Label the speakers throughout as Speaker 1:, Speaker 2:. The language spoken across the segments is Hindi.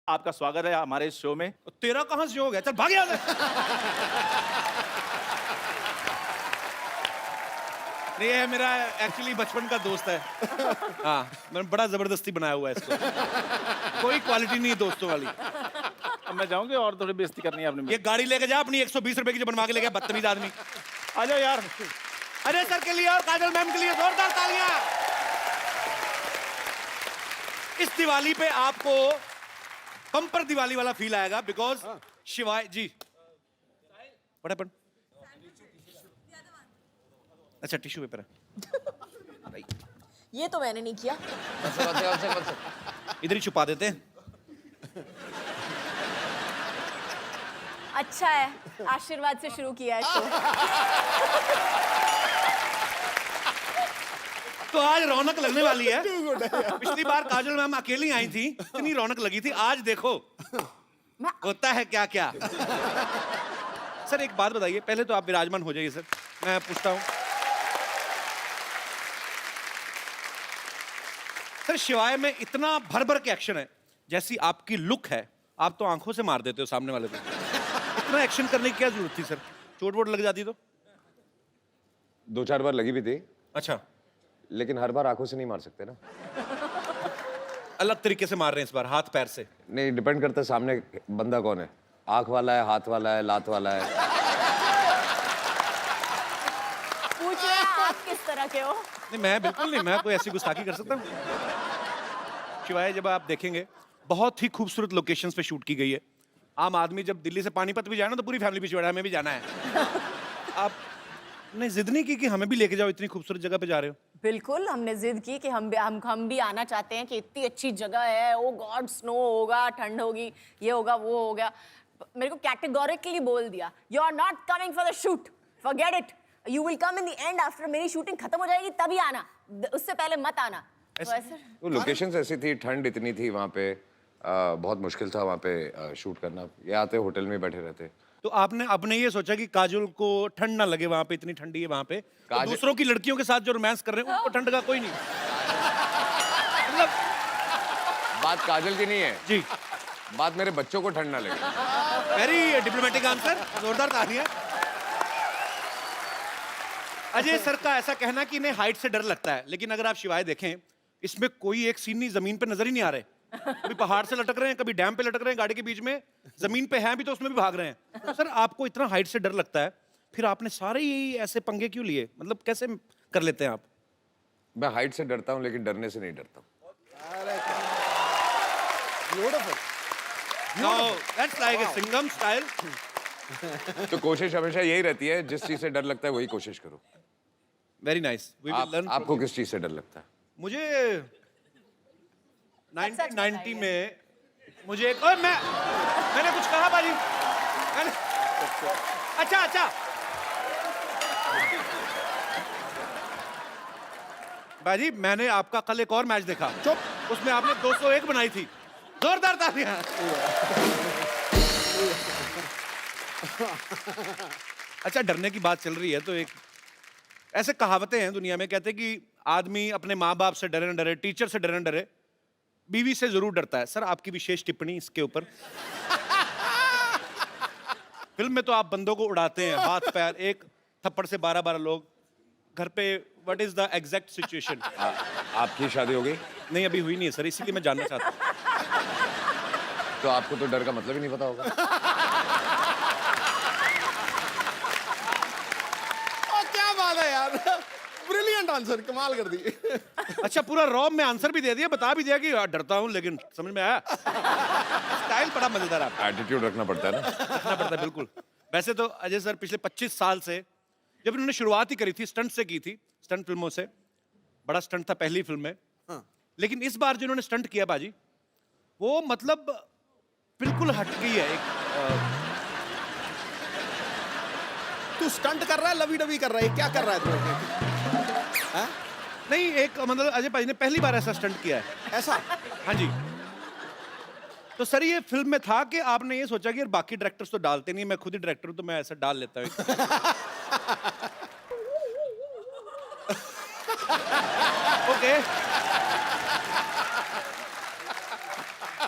Speaker 1: आपका स्वागत है हमारे इस शो में।
Speaker 2: तेरा कहाँ से हो गया? चल भाग यहाँ से। नहीं, ये मेरा एक्चुअली बचपन का दोस्त है। हाँ, मैंने बड़ा जबरदस्ती बनाया हुआ है इसको। कोई क्वालिटी नहीं है दोस्तों वाली।
Speaker 1: अब मैं जाऊंगी और थोड़ी बेइज्जती करनी है आपने।
Speaker 2: ये गाड़ी लेके जा अपनी 120 रुपए की जो बनवा के ले गया बदतमीज आदमी।
Speaker 1: आ जाओ यार।
Speaker 2: अजय सर के लिए और काजल मैम के लिए जोरदार तालियां। इस दिवाली पे आपको बम्पर दिवाली वाला फील आएगा बिकॉज शिवाय जी बड़ा पन अच्छा टिश्यू पेपर है।
Speaker 3: ये तो मैंने नहीं किया।
Speaker 2: इधर ही छुपा देते हैं।
Speaker 3: अच्छा है, आशीर्वाद से शुरू किया है शो।
Speaker 2: तो आज रौनक लगने वाली है। पिछली बार काजल मैम अकेली आई थी, इतनी रौनक लगी थी। आज देखो होता है क्या क्या। सर एक बात बताइए, पहले तो आप विराजमान हो जाइए सर, मैं पूछता हूं। सर शिवाय में इतना भर भर के एक्शन है, जैसी आपकी लुक है आप तो आंखों से मार देते हो सामने वाले को। इतना एक्शन करने की क्या जरूरत थी सर? चोट वोट लग जाती तो?
Speaker 4: 2-4 बार लगी भी थी,
Speaker 2: अच्छा,
Speaker 4: लेकिन हर बार आंखों से नहीं मार सकते ना।
Speaker 2: अलग तरीके से मार रहे हैं इस बार, हाथ पैर से।
Speaker 4: नहीं, डिपेंड करता है सामने बंदा कौन है। आंख वाला है, हाथ वाला है, लात वाला है।
Speaker 3: पूछ रहे हैं आप किस तरह के हो?
Speaker 2: नहीं मैं बिल्कुल नहीं, मैं कोई ऐसी गुस्ताखी कर सकता हूँ? शिवाय जब आप देखेंगे बहुत ही खूबसूरत लोकेशंस पे शूट की गई है। आम आदमी जब दिल्ली से पानीपत भी जाए ना तो पूरी फैमिली पीछे हमें भी जाना है। आपने जिद नहीं की कि हमें भी लेके जाओ, इतनी खूबसूरत जगह पे जा रहे हो?
Speaker 3: बिल्कुल, हमने जिद की कि हम भी आना चाहते हैं कि इतनी अच्छी जगह है। ओ गॉड, स्नो होगा, ठंड होगी, ये होगा, वो होगा। मेरे को कैटेगोरिकली बोल दिया, you are not coming for the shoot, forget it, you will come in the end after मेरी शूटिंग खत्म हो जाएगी तभी आना, उससे पहले मत आना।
Speaker 4: वो लोकेशंस ऐसी थी, ठंड इतनी थी वहाँ पे, बहुत मुश्किल था वहाँ पे शूट करना। ये आते होटल में बैठे रहते।
Speaker 2: तो आपने अपने ये सोचा कि काजल को ठंड ना लगे, वहां पे इतनी ठंडी है वहां पे, तो दूसरों की लड़कियों के साथ जो रोमांस कर रहे हैं उनको ठंड का कोई नहीं। मतलब
Speaker 4: बात काजल की नहीं है
Speaker 2: जी,
Speaker 4: बात मेरे बच्चों को ठंड ना लगे।
Speaker 2: वेरी डिप्लोमेटिक आंसर, जोरदार तालियां। अजय सर का ऐसा कहना कि इन्हें हाइट से डर लगता है, लेकिन अगर आप शिवाय देखें इसमें कोई एक सीन नहीं जमीन पे नजर ही नहीं आ रहे। कभी पहाड़ से लटक रहे हैं, कभी डैम पे लटक रहे हैं गाड़ी के बीच में, जमीन पे हैं भी तो उसमें भी भाग रहे हैं। तो सर आपको इतना हाइट से डर लगता है, फिर आपने सारे यही ऐसे पंगे क्यों लिए? मतलब कैसे कर लेते हैं आप?
Speaker 4: मैं हाइट से डरता हूँ लेकिन डरने से नहीं डरता हूँ।
Speaker 2: No, that's like a Singham style.
Speaker 4: तो कोशिश हमेशा यही रहती है, जिस चीज से डर लगता है वही कोशिश करो।
Speaker 2: Very nice. We will learn.
Speaker 4: आपको किस चीज से डर लगता है?
Speaker 2: मुझे 1990 में मुझे एक और मैंने कुछ कहा बाजी? अच्छा बाजी, मैंने आपका कल एक और मैच देखा, चुप, उसमें आपने 201 बनाई थी। जोरदार तालियां। अच्छा, डरने की बात चल रही है तो एक ऐसे कहावतें हैं दुनिया में, कहते हैं कि आदमी अपने माँ बाप से डरे न डरे, टीचर से डरे न डरे, बीवी से जरूर डरता है। सर आपकी विशेष टिप्पणी इसके ऊपर। फिल्म में तो आप बंदों को उड़ाते हैं, हाथ पैर, एक थप्पड़ से 12-12 लोग। घर पे what is the exact situation?
Speaker 4: आपकी शादी हो गई?
Speaker 2: नहीं अभी हुई नहीं है सर, इसीलिए मैं जानना चाहता हूँ।
Speaker 4: तो आपको तो डर का मतलब ही नहीं पता होगा।
Speaker 5: क्या बात है यार, ब्रिलियंट आंसर, कमाल कर दी।
Speaker 2: अच्छा, पूरा रॉब में आंसर भी दे दिया, बता भी दिया कि डरता हूं, लेकिन समझ में आया। स्टाइल बड़ा मजेदार है आपका।
Speaker 4: एटीट्यूड रखना पड़ता है ना।
Speaker 2: रखना पड़ता है बिल्कुल। वैसे तो अजय सर पिछले 25 साल से, जब इन्होंने शुरुआत ही करी थी स्टंट से की थी, स्टंट फिल्मों से, बड़ा स्टंट था पहली फिल्म में। लेकिन इस बार जो इन्होंने स्टंट किया बाजी, वो मतलब बिल्कुल हटके है। एक
Speaker 5: तू स्टंट कर रहा है, लवी डवी कर रहा है, क्या कर रहा है तू?
Speaker 2: नहीं, एक मतलब अजय भाई ने पहली बार ऐसा स्टंट किया है।
Speaker 5: ऐसा?
Speaker 2: हाँ जी। तो सर ये फिल्म में था कि आपने ये सोचा कि यार बाकी डायरेक्टर्स तो डालते नहीं, मैं खुद ही डायरेक्टर हूं तो मैं ऐसा डाल लेता हूँ। ओके,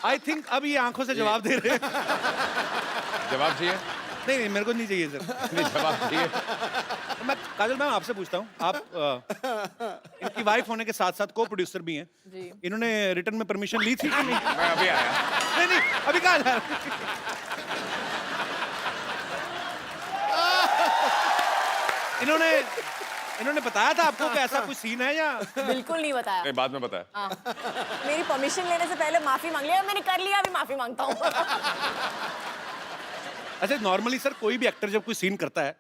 Speaker 2: आई थिंक अब ये आंखों से जवाब दे रहे हैं।
Speaker 4: जवाब चाहिए?
Speaker 2: नहीं नहीं, मेरे को नहीं चाहिए सर।
Speaker 4: नहीं, जवाब चाहिए।
Speaker 2: मैं काजल मैम आपसे पूछता हूँ, आप इनकी वाइफ होने के साथ साथ को प्रोड्यूसर भी हैं।
Speaker 3: जी।
Speaker 2: इन्होंने रिटर्न में परमिशन ली थी कि नहीं?
Speaker 4: मैं अभी आया।
Speaker 2: नहीं नहीं, अभी कहा जा इन्होंने बताया था आपको कि ऐसा कुछ सीन है या?
Speaker 3: बिल्कुल नहीं बताया।
Speaker 4: नहीं, बाद में बताया।
Speaker 3: हाँ। मेरी परमिशन लेने से पहले माफी मांग लिया, मैंने कर लिया, अभी माफी मांगता हूँ।
Speaker 2: अच्छा, नॉर्मली सर कोई भी एक्टर जब कोई सीन करता है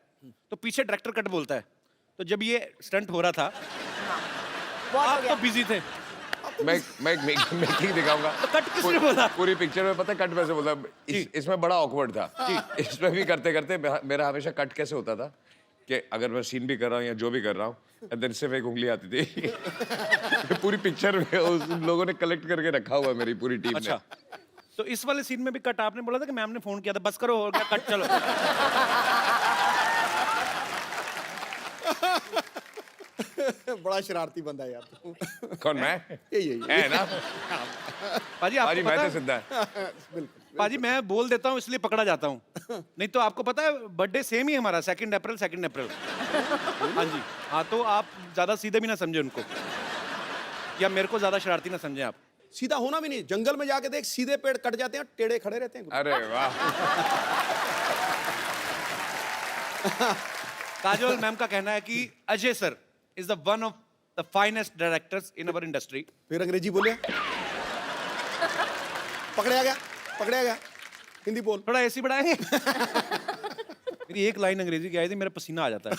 Speaker 2: तो पीछे डायरेक्टर कट बोलता है, तो जब ये स्टंट हो रहा था
Speaker 3: बहुत हो
Speaker 2: आप
Speaker 3: गया।
Speaker 2: तो बिजी थे,
Speaker 4: मैं मेकिंग दिखाऊंगा।
Speaker 2: तो कट किसने बोला?
Speaker 4: पूरी पिक्चर में पता है कट वैसे बोला। इसमें बड़ा ऑकवर्ड था। इसमें भी करते करते मेरा हमेशा कट कैसे होता था कि अगर मैं सीन भी कर रहा हूँ या जो भी कर रहा हूँ, देन सिर्फ एक उंगली आती थी। पूरी पिक्चर में उन लोगों ने कलेक्ट करके रखा हुआ है, मेरी पूरी टीम
Speaker 2: अच्छा,
Speaker 4: ने।
Speaker 2: तो इस वाले सीन में भी कट आपने बोला था कि मैम ने फोन किया था, बस करो हो गया कट, चलो।
Speaker 5: बड़ा शरारती बंदा है यार तू।
Speaker 4: कौन मैं?
Speaker 5: यही
Speaker 4: है ना?
Speaker 2: पाजी
Speaker 4: पाजी
Speaker 2: आपको
Speaker 4: मैं
Speaker 2: पता
Speaker 4: तो
Speaker 2: है,
Speaker 4: सिद्धा है।
Speaker 2: पाजी मैं बोल देता हूँ इसलिए पकड़ा जाता हूँ, नहीं तो आपको पता है बर्थडे सेम ही हमारा 2 अप्रैल। हाँ जी, हाँ, तो आप ज्यादा सीधे भी ना समझे उनको, या मेरे को ज्यादा शरारती ना समझे आप।
Speaker 5: सीधा होना भी नहीं, जंगल में जाके देख, सीधे पेड़ कट जाते हैं, टेढ़े खड़े रहते हैं।
Speaker 4: अरे वाह।
Speaker 2: काजोल मैम का कहना है कि Ajay sir is the one of the finest directors in our industry.
Speaker 5: फिर अंग्रेजी बोले, पकड़े गया। हिंदी बोल।
Speaker 2: थोड़ा एसी बढ़ाएंगे? मेरी एक लाइन अंग्रेजी की आई थी, मेरा पसीना आ जाता है।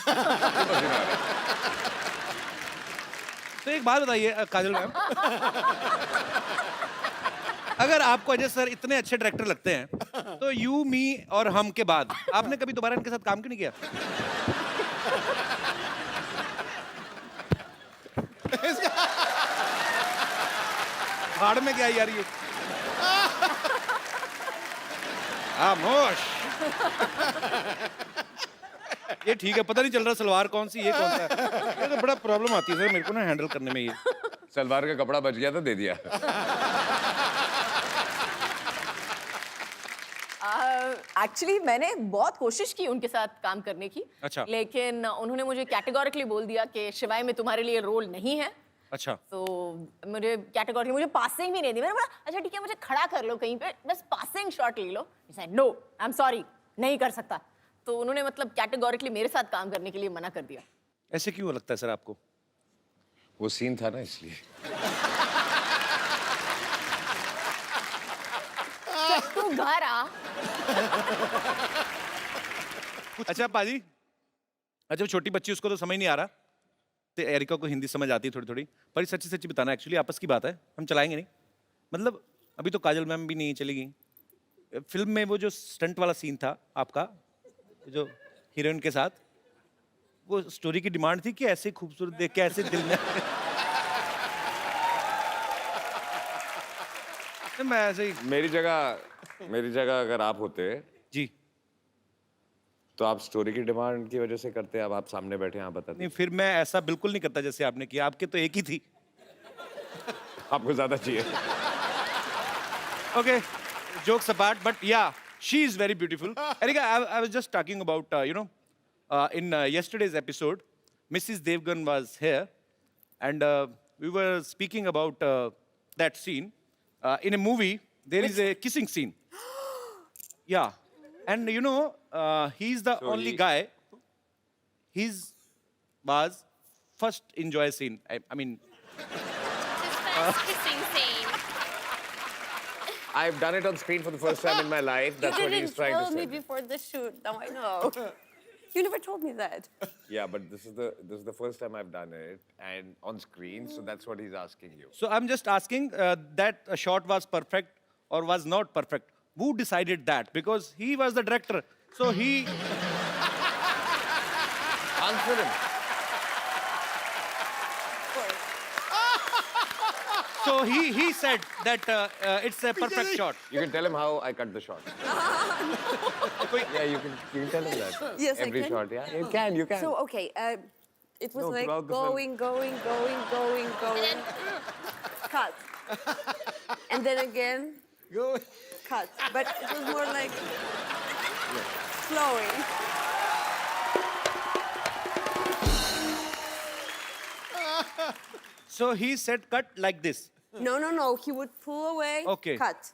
Speaker 2: तो एक बात बताइए काजल मैम, अगर आपको अजय सर इतने अच्छे डायरेक्टर लगते हैं, तो यू मी और हम के बाद आपने कभी दोबारा इनके साथ काम क्यों नहीं किया? भाड़ में क्या यार ये? खामोश। ये ठीक है, पता नहीं चल रहा सलवार कौन सी, ये कौन सा है। ये तो बड़ा प्रॉब्लम आती है सर मेरे को ना हैंडल करने में ये।
Speaker 4: सलवार का कपड़ा बच गया था, दे दिया।
Speaker 3: एक्चुअली मैंने बहुत कोशिश की उनके साथ काम करने की।
Speaker 2: अच्छा।
Speaker 3: लेकिन उन्होंने मुझे कैटेगोरिकली बोल दिया कि शिवाय में तुम्हारे लिए रोल नहीं है।
Speaker 2: अच्छा,
Speaker 3: तो मुझे कैटेगोरी, मुझे पासिंग भी नहीं दी। मैंने बोला अच्छा ठीक है, मुझे खड़ा कर लो कहीं पे, बस पासिंग शॉट ले लो। नो, आई एम सॉरी, नहीं कर सकता। तो उन्होंने मतलब कैटेगोरिकली मेरे साथ काम करने के लिए मना कर दिया।
Speaker 2: ऐसे क्यों लगता है सर आपको?
Speaker 4: वो सीन था ना, इसलिए।
Speaker 3: तू घर आ।
Speaker 2: अच्छा पाजी, अच्छा वो छोटी बच्ची, उसको तो समझ नहीं आ रहा, तो एरिका को हिंदी समझ आती है थोड़ी थोड़ी, पर ये सच्ची सच्ची बताना, एक्चुअली आपस की बात है, हम चलाएंगे नहीं। मतलब अभी तो काजल मैम भी नहीं चली गई। फिल्म में वो जो स्टंट वाला सीन था आपका, जो हीरोइन के साथ, वो स्टोरी की डिमांड थी कि ऐसे खूबसूरत देख के ऐसे दिल में मैं ऐसे ही
Speaker 4: मेरी जगह अगर आप होते
Speaker 2: जी।
Speaker 4: तो आप स्टोरी की डिमांड की वजह से करते। अब आप सामने बैठे हैं, आप बताते।
Speaker 2: नहीं, फिर मैं ऐसा बिल्कुल नहीं करता जैसे आपने किया, आपके तो एक ही थी।
Speaker 4: आपको ज्यादा चाहिए।
Speaker 2: Okay, jokes apart, but yeah, she is very beautiful. Erika, I was just talking about, in yesterday's episode, Mrs. Devgan was here, and we were speaking about that scene. In a movie, there is a kissing scene. Yeah, and he's the
Speaker 4: So
Speaker 2: only
Speaker 4: he-
Speaker 2: guy. His was first enjoy scene. I mean,
Speaker 6: His first kissing scene.
Speaker 4: I've done it on screen for the first time in my life. That's
Speaker 6: You
Speaker 4: what he's
Speaker 6: didn't
Speaker 4: trying
Speaker 6: tell
Speaker 4: to
Speaker 6: me
Speaker 4: say.
Speaker 6: before the shoot. Now I know. You never told me that.
Speaker 4: Yeah, but this is the first time I've done it and on screen, so that's what he's asking you.
Speaker 2: so I'm just asking that a shot was perfect or was not perfect. Who decided that? Because he was the director. So he
Speaker 4: Answer him.
Speaker 2: he said that it's a perfect shot.
Speaker 4: You can tell him how I cut the shot. Yeah, you can tell him that.
Speaker 6: Yes, I
Speaker 4: Every
Speaker 6: can.
Speaker 4: shot, yeah. You can.
Speaker 6: So okay, it was
Speaker 4: No,
Speaker 6: like
Speaker 4: throughout the film.
Speaker 6: going, cut, and then again,
Speaker 5: Go.
Speaker 6: cut. But it was more like flowing.
Speaker 2: So he said cut like this.
Speaker 6: No, no, no. He would pull away,
Speaker 2: Okay.
Speaker 6: cut.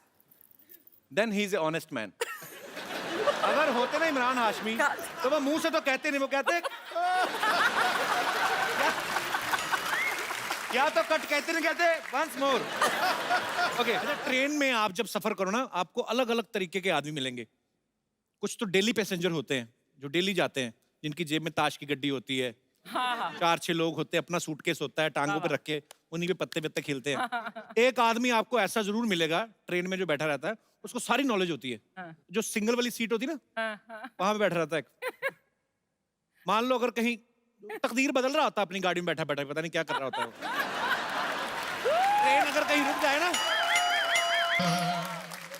Speaker 2: Then he's an honest man. अगर होते ना इमरान हाशमी तो वो मुंह से तो कहते नहीं, वो कहते या तो कट कहते नहीं कहते वंस मोर। ओके, ट्रेन में आप जब सफर करो ना, आपको अलग अलग तरीके के आदमी मिलेंगे। कुछ तो डेली पैसेंजर होते हैं जो डेली जाते हैं, जिनकी जेब में ताश की गड्डी होती है, 4-6 लोग होते हैं, अपना सूटकेस होता है टांगों पे रख के, उन्हीं पे पत्ते पत्ते खेलते हैं। एक आदमी आपको ऐसा जरूर मिलेगा ट्रेन में जो बैठा रहता है, उसको सारी नॉलेज होती है। जो सिंगल वाली सीट होती है ना, वहां पे बैठा रहता है। मान लो अगर कहीं तकदीर बदल रहा होता है अपनी गाड़ी में बैठा बैठा, पता नहीं क्या कर रहा होता है वो। ट्रेन अगर कहीं रुक जाए ना,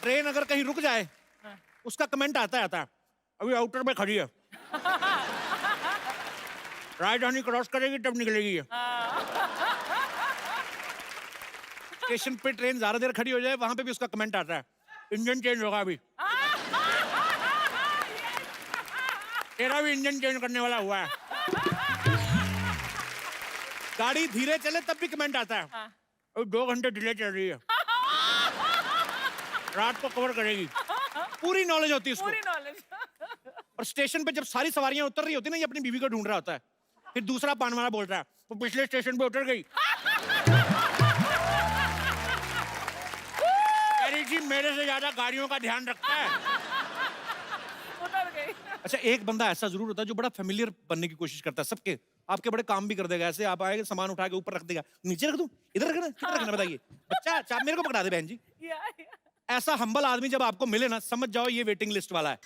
Speaker 2: ट्रेन अगर कहीं रुक जाए, उसका कमेंट आता है अभी आउटर में खड़ी है, राजधानी क्रॉस करेगी तब निकलेगी ये। स्टेशन पे ट्रेन ज्यादा देर खड़ी हो जाए, वहां पे भी उसका कमेंट आता है, इंजन चेंज होगा अभी, तेरा भी इंजन चेंज करने वाला हुआ है। गाड़ी धीरे चले तब भी कमेंट आता है, अभी 2 घंटे डिले चल रही है, रात को कवर करेगी। पूरी नॉलेज होती है उसको।
Speaker 7: पूरी नॉलेज।
Speaker 2: और स्टेशन पे जब सारी सवारियां उतर रही होती है ना, ये अपनी बीवी को ढूंढ रहा होता है, फिर दूसरा पान वाला बोल रहा है वो पिछले स्टेशन पे उतर गई, अरे जी मेरे से ज्यादा गाड़ियों का ध्यान रखता है।
Speaker 7: उतर गई।
Speaker 2: अच्छा, एक बंदा ऐसा जरूर होता है जो बड़ा फेमिलियर बनने की कोशिश करता है सबके, आपके बड़े काम भी कर देगा। ऐसे आप आएंगे, सामान उठा के ऊपर रख देगा, नीचे रख दूं, इधर रखना, किधर रखना बताइए, बच्चा चाप मेरे को पकड़ा दे बहन जी। ऐसा हम्बल आदमी जब आपको मिले ना, समझ जाओ ये वेटिंग लिस्ट वाला है।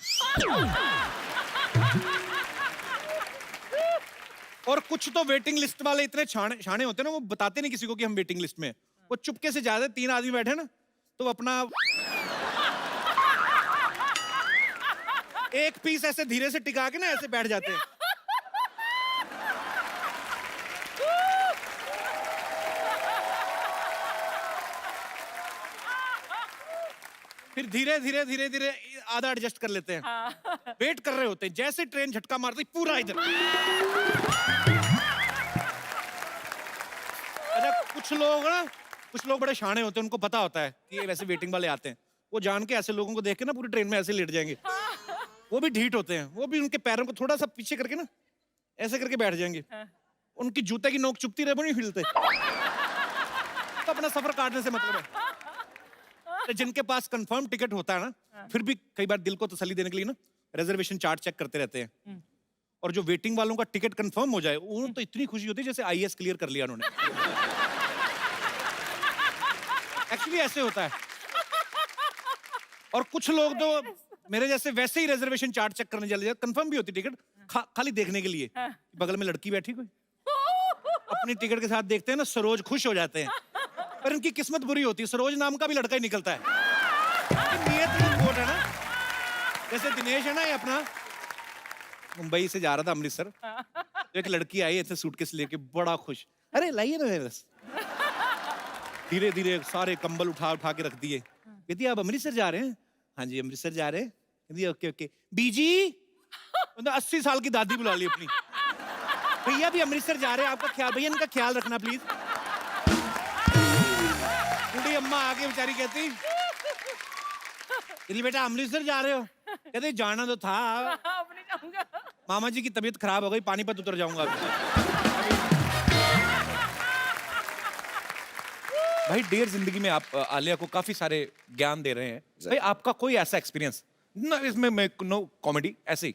Speaker 2: और कुछ तो वेटिंग लिस्ट वाले इतने छाने होते हैं ना, वो बताते नहीं किसी को कि हम वेटिंग लिस्ट में हैं। वो चुपके से जाते, 3 आदमी बैठे ना, तो अपना एक पीस ऐसे धीरे से टिका के ना ऐसे बैठ जाते हैं। फिर धीरे धीरे धीरे धीरे आधा एडजस्ट कर लेते हैं। वेट कर रहे होते हैं, जैसे ट्रेन झटका मारती पूरा इधर। अच्छा, कुछ लोग बड़े शाणे होते हैं, उनको पता होता है कि ये वैसे वेटिंग वाले आते हैं, वो जान के ऐसे लोगों को देख के ना पूरी ट्रेन में ऐसे लेट जाएंगे। वो भी ढीठ होते हैं, वो भी उनके पैरों को थोड़ा सा पीछे करके ना ऐसे करके बैठ जाएंगे। उनकी जूते की नोक चुभती रहे, वो नहीं हिलते। तो अपना सफर काटने से मतलब है। तो जिनके पास कंफर्म टिकट होता है ना, फिर भी कई बार दिल को तसल्ली देने के लिए ना रिजर्वेशन चार्ट चेक करते रहते हैं। और जो वेटिंग वालों का टिकट कंफर्म हो जाए, उन्हें तो इतनी खुशी होती है जैसे आईएएस क्लियर कर लिया उन्होंने। एक्चुअली ऐसे होता है। और कुछ लोग तो मेरे जैसे वैसे ही रिजर्वेशन चार्ट चेक करने चले जाते, कंफर्म भी होती टिकट, खाली देखने के लिए बगल में लड़की बैठी कोई, अपनी टिकट के साथ देखते हैं ना, सरोज खुश हो जाते हैं। पर इनकी किस्मत बुरी होती है, सरोज नाम का भी लड़का ही निकलता है। नियत भी बहुत है ना। जैसे दिनेश है ना, ये अपना मुंबई से जा रहा था अमृतसर, तो एक लड़की आई ऐसे सूटकेस लेके, बड़ा खुश, अरे लाइए ना मेरे बस। धीरे धीरे सारे कंबल उठा उठा के रख दिए। कहती आप अमृतसर जा रहे हैं? हाँ जी अमृतसर जा रहे हैं। कहती ओके ओके। बीजी 80 साल की दादी बुला ली अपनी, भैया भी अमृतसर जा रहे हैं, आपका ख्याल, भैया इनका ख्याल रखना प्लीज। बूढ़ी अम्मा आके बेचारी कहती, बेटा अमृतसर जा रहे हो? कहते जाना तो था,
Speaker 7: अपनी जाऊंगा।
Speaker 2: मामा जी की तबीयत खराब हो गई, पानीपत उतर जाऊंगा भाई। डेयर जिंदगी में आप आलिया को काफी सारे ज्ञान दे रहे हैं भाई, आपका कोई ऐसा एक्सपीरियंस ना, इसमें मैं नो कॉमेडी ऐसे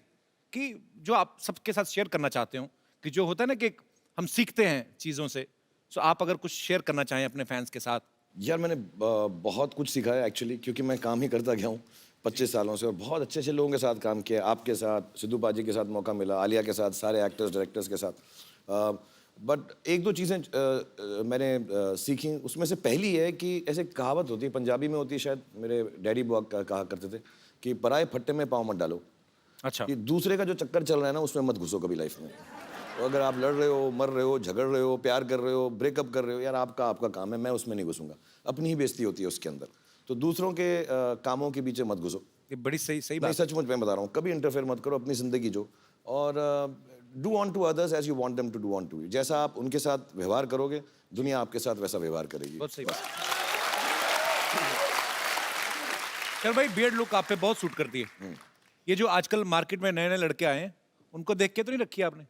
Speaker 2: कि जो आप सबके साथ शेयर करना चाहते हो, कि जो होता है ना कि हम सीखते हैं चीजों से, सो आप अगर कुछ शेयर करना चाहें अपने फैंस के साथ।
Speaker 8: यार मैंने बहुत कुछ सीखा है एक्चुअली, क्योंकि मैं काम ही करता गया हूँ 25 सालों से, और बहुत अच्छे अच्छे लोगों के साथ काम किया। आपके साथ, सिद्धू पाजी के साथ मौका मिला, आलिया के साथ, सारे एक्टर्स डायरेक्टर्स के साथ। बट एक दो चीज़ें मैंने सीखी, उसमें से पहली है कि ऐसे कहावत होती है, पंजाबी में होती है शायद, मेरे डैडी बुआ कहा करते थे कि पराए फट्टे में पाँव मत डालो।
Speaker 2: अच्छा।
Speaker 8: कि दूसरे का जो चक्कर चल रहा है ना, उसमें मत घुसो कभी लाइफ में। तो अगर आप लड़ रहे हो, मर रहे हो, झगड़ रहे हो, प्यार कर रहे हो, ब्रेकअप कर रहे हो, यार आपका काम है, मैं उसमें नहीं घुसूंगा। अपनी ही बेइज्जती होती है उसके अंदर। तो दूसरों के कामों के पीछे मत घुसो।
Speaker 2: ये बड़ी सही सही
Speaker 8: नहीं,
Speaker 2: बात।
Speaker 8: सचमुच मैं बता रहा हूँ, कभी इंटरफेयर मत करो, अपनी जिंदगी जो, और do unto others as you want them to do unto you. जैसा आप उनके साथ व्यवहार करोगे, दुनिया आपके साथ वैसा व्यवहार करेगी।
Speaker 2: बहुत सही बात। चल भाई, बियर्ड लुक आप पे बहुत सूट करती है। ये जो आजकल मार्केट में नए नए लड़के आए हैं, उनको देख के तो नहीं रखी आपने?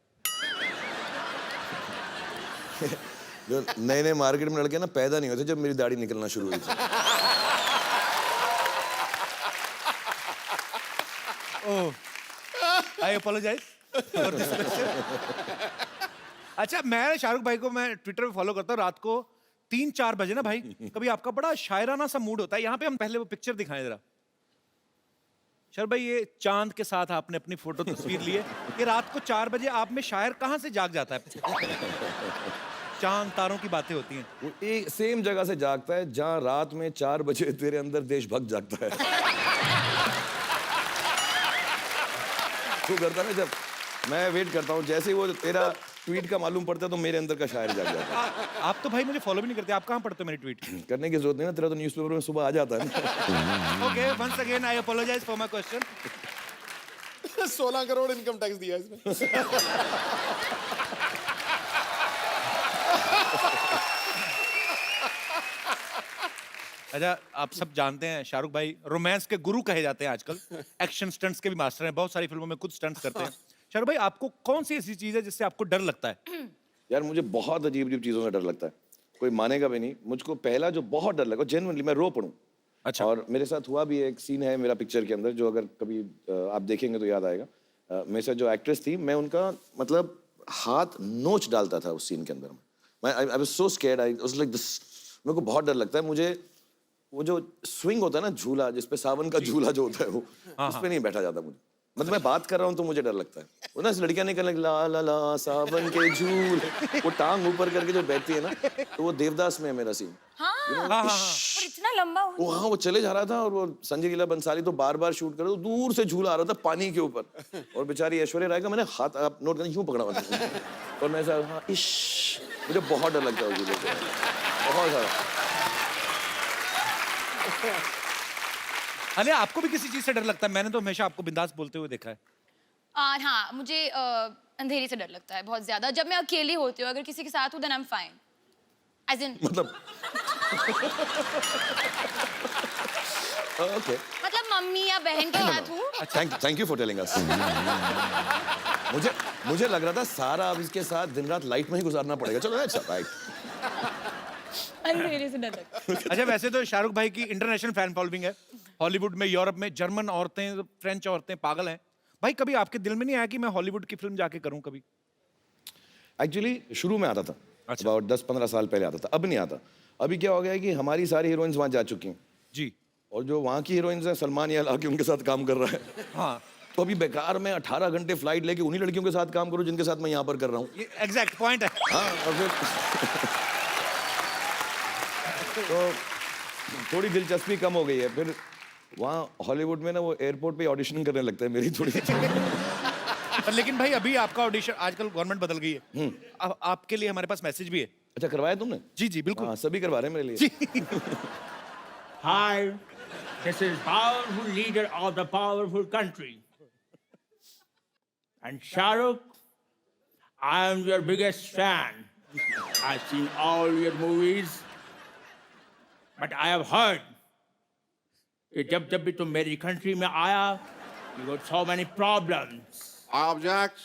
Speaker 8: जो नए नए मार्केट में लड़के ना पैदा नहीं होते जब मेरी दाढ़ी निकलना शुरू हुई थी।
Speaker 2: आई अपोलोजाइज फॉर दिस क्वेश्चन। अच्छा, मैं शाहरुख भाई को मैं ट्विटर पे फॉलो करता हूँ। रात को 3-4 बजे ना भाई, कभी आपका बड़ा शायराना सा मूड होता है। यहाँ पे हम पहले वो पिक्चर दिखाएं जरा। शर भाई, ये चांद के साथ आपने अपनी फोटो तस्वीर ली है। ये रात को 4 बजे आप में शायर कहाँ से जाग जाता है? चांद तारों की बातें होती हैं।
Speaker 8: वो एक सेम जगह से जागता है जहाँ रात में 4 बजे तेरे अंदर देशभक्त जागता है। तू करता ना, जब मैं वेट करता हूँ, जैसे ही वो तेरा ट्वीट का मालूम पड़ता है तो मेरे अंदर का शायर जाग जाता है।
Speaker 2: आप तो भाई मुझे फॉलो भी नहीं करते, आप कहाँ पढ़ते हो मेरी ट्वीट?
Speaker 8: करने की जरूरत नहीं ना, तेरा तो न्यूज़पेपर में सुबह आ जाता है ना।
Speaker 2: Okay, once again I apologize for my question.
Speaker 5: 16 crore income tax दिया इसने।
Speaker 2: अच्छा, आप सब जानते हैं शाहरुख भाई रोमांस के गुरु कहे जाते हैं आजकल। एक्शन स्टंट्स के भी मास्टर हैं, बहुत सारी फिल्मों में खुद स्टंट्स करते हैं। शाहरुख भाई, आपको कौन सी ऐसी चीज है जिससे आपको डर लगता है?
Speaker 8: यार मुझे बहुत अजीब अजीब चीज़ों से डर लगता है, कोई मानेगा भी नहीं। मुझको पहला जो बहुत डर लगा, जेन्युइनली मैं रो पड़ूं।
Speaker 2: अच्छा।
Speaker 8: और मेरे साथ हुआ भी, एक सीन है मेरा पिक्चर के अंदर जो अगर कभी आप देखेंगे तो याद आएगा। मेरे साथ जो एक्ट्रेस थी, मैं उनका मतलब हाथ नोच डालता था उस सीन के अंदर। मैं I was so scared, I was like this. मेरे को बहुत डर लगता है। मुझे वो जो स्विंग होता है ना, झूला जिसपे सावन का झूला जो होता है, वो उस पे नहीं बैठा जाता मुझे। मतलब मैं बात कर रहा हूँ तो मुझे डर लगता है। वो ना लड़कियां निकल ला ला ला सावन के झूले, वो टांग ऊपर करके जो बैठती है ना, तो वो देवदास में है मेरा सीन।
Speaker 6: और इतना लंबा हो।
Speaker 8: वो हाँ, वो चले जा रहा था और वो संजय लीला बंसाली तो बार बार शूट कर रहे, तो दूर से झूला आ रहा था पानी के ऊपर, और बेचारी ऐश्वर्या राय का मैंने हाथ, आप नोट करना, यूं पकड़ा हुआ था और मैं ऐसा, हाँ इश, मुझे बहुत डर लगता है झूले से, बहुत सारा।
Speaker 2: अरे, आपको भी किसी चीज से डर लगता है? मैंने तो हमेशा आपको बिंदास बोलते हुए देखा है।
Speaker 9: हाँ, मुझे अंधेरे से डर लगता है बहुत ज्यादा। जब मैं अकेली होती हूँ, अगर किसी के साथ हूँ then I am fine. As in
Speaker 8: मतलब ओके,
Speaker 9: मतलब मम्मी या बहन के साथ हूँ।
Speaker 8: Thank you for telling us. मुझे लग रहा था सारा अब इसके साथ दिन रात लाइट में ही गुजारना पड़ेगा। चलो अच्छा, राइट।
Speaker 9: अंधेरे से डर लगता है।
Speaker 2: अच्छा, वैसे तो शाहरुख भाई की इंटरनेशनल फैन फॉलोइंग है। हॉलीवुड में, यूरोप में जर्मन औरतें, फ्रेंच औरतें पागल हैं। भाई, कभी आपके दिल में नहीं आया कि मैं हॉलीवुड की फिल्म जाके करूं कभी?
Speaker 8: एक्चुअली शुरू में आता था,
Speaker 2: अच्छा।
Speaker 8: about 10-15 साल पहले आता था, अब नहीं आता। अभी क्या हो गया है कि हमारी सारी हीरोइंस वहाँ जा चुकी हैं,
Speaker 2: जी।
Speaker 8: और जो वहाँ की हीरोइंस हैं, सलमान या आके उनके साथ काम कर रहा है।
Speaker 2: हाँ,
Speaker 8: तो अभी बेकार में 18 घंटे फ्लाइट लेके उन्हीं लड़कियों के साथ काम करूं जिनके साथ मैं यहाँ पर कर रहा हूँ।
Speaker 2: ये एग्जैक्ट पॉइंट है।
Speaker 8: हाँ, और फिर तो थोड़ी दिलचस्पी कम हो गई है। फिर वहाँ हॉलीवुड में ना वो एयरपोर्ट पे ऑडिशन करने लगता है मेरी थोड़ी।
Speaker 2: लेकिन भाई, अभी आपका ऑडिशन, आजकल गवर्नमेंट बदल गई है। अब आपके लिए हमारे पास मैसेज भी है।
Speaker 8: अच्छा, करवाया तुमने?
Speaker 2: जी जी बिल्कुल।
Speaker 8: हाँ, सभी करवा रहे हैं मेरे लिए।
Speaker 10: Hi, this is powerful leader of the powerful country. And Shahrukh, I am your biggest fan. I've seen all your movies. But I have heard कि जब भी तुम मेरी country में आया, you got so many problems.
Speaker 5: I object.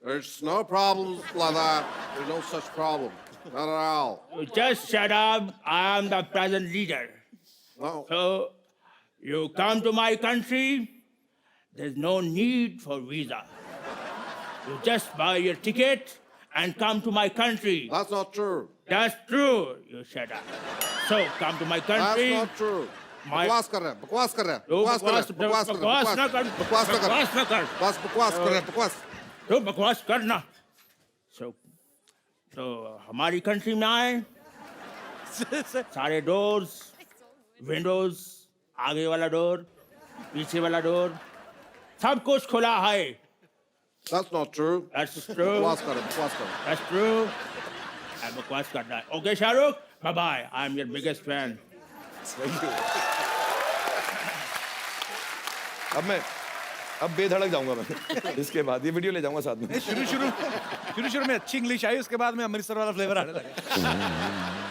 Speaker 5: There's no problems like that. There's no such problem. Not at all.
Speaker 10: You just shut up. I am the present leader.
Speaker 5: No.
Speaker 10: So, you come to my country, there's no need for visa. You just buy your ticket and come to my country.
Speaker 5: That's not true.
Speaker 10: That's true. You shut up. So, come to my country.
Speaker 5: That's not true.
Speaker 10: My-
Speaker 5: बकवास कर रहे हैं, बकवास कर रहे हैं,
Speaker 10: तो
Speaker 5: बकवास कर रहे हैं, बकवास कर रहे हैं,
Speaker 10: बकवास ना कर,
Speaker 5: बकवास ना कर,
Speaker 10: बकवास ना कर।
Speaker 5: बस बकवास कर रहे हैं, बकवास।
Speaker 10: तो बकवास करना। तो हमारी कंट्री में आए, सारे डोर्स, विंडोज, आगे वाला डोर, पीछे वाला डोर, सब कुछ खुला है।
Speaker 5: That's not true.
Speaker 10: That's true.
Speaker 5: बकवास कर रहे हैं, बकवास कर रहे हैं।
Speaker 10: That's true. बकवास करना है। Okay, Shahrukh, bye bye. I'm your biggest fan.
Speaker 8: अब बेधड़क जाऊंगा मैं इसके बाद ये वीडियो ले जाऊंगा साथ में
Speaker 2: शुरू शुरू में अच्छी इंग्लिश आई, उसके बाद में अमृतसर वाला फ्लेवर आने लगा।